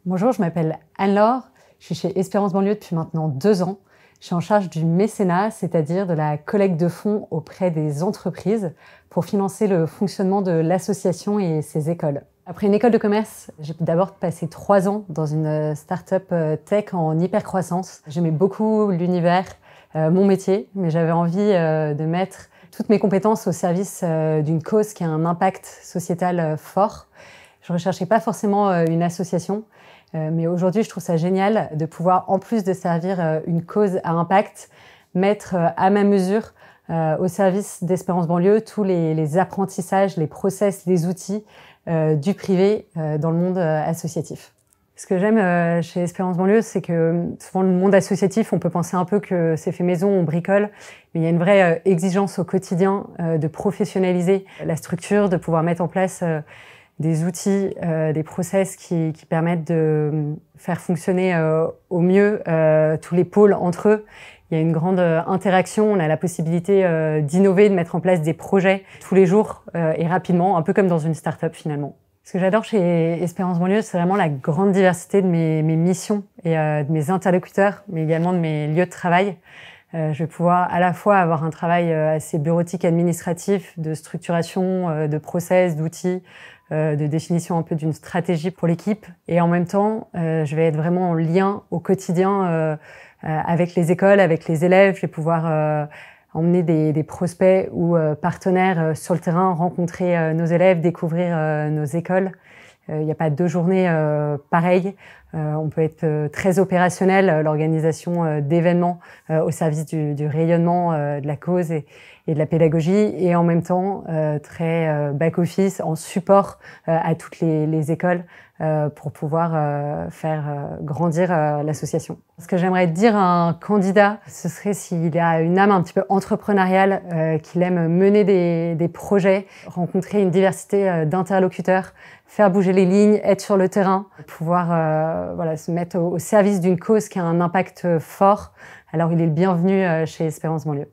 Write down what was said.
Bonjour, je m'appelle Anne-Laure, je suis chez Espérance Banlieue depuis maintenant 2 ans. Je suis en charge du mécénat, c'est-à-dire de la collecte de fonds auprès des entreprises pour financer le fonctionnement de l'association et ses écoles. Après une école de commerce, j'ai d'abord passé 3 ans dans une start-up tech en hypercroissance. J'aimais beaucoup l'univers, mon métier, mais j'avais envie de mettre toutes mes compétences au service d'une cause qui a un impact sociétal fort. Je ne recherchais pas forcément une association, mais aujourd'hui, je trouve ça génial de pouvoir, en plus de servir une cause à impact, mettre à ma mesure au service d'Espérance Banlieue tous les apprentissages, les process, les outils du privé dans le monde associatif. Ce que j'aime chez Espérance Banlieue, c'est que souvent le monde associatif, on peut penser un peu que c'est fait maison, on bricole, mais il y a une vraie exigence au quotidien de professionnaliser la structure, de pouvoir mettre en place des outils, des process qui permettent de faire fonctionner au mieux tous les pôles entre eux. Il y a une grande interaction, on a la possibilité d'innover, de mettre en place des projets tous les jours et rapidement, un peu comme dans une start-up finalement. Ce que j'adore chez Espérance Banlieue, c'est vraiment la grande diversité de mes missions et de mes interlocuteurs, mais également de mes lieux de travail. Je vais pouvoir à la fois avoir un travail assez bureautique administratif, de structuration, de process, d'outils, de définition un peu d'une stratégie pour l'équipe. Et en même temps, je vais être vraiment en lien au quotidien avec les écoles, avec les élèves. Je vais pouvoir emmener des prospects ou partenaires sur le terrain, rencontrer nos élèves, découvrir nos écoles. Il n'y a pas 2 journées pareilles. On peut être très opérationnel, l'organisation d'événements au service du rayonnement de la cause et de la pédagogie, et en même temps très back-office, en support à toutes les écoles pour pouvoir faire grandir l'association. Ce que j'aimerais dire à un candidat, ce serait s'il a une âme un petit peu entrepreneuriale, qu'il aime mener des projets, rencontrer une diversité d'interlocuteurs, faire bouger les lignes, être sur le terrain, pouvoir se mettre au service d'une cause qui a un impact fort. Alors il est le bienvenu chez Espérance Banlieue.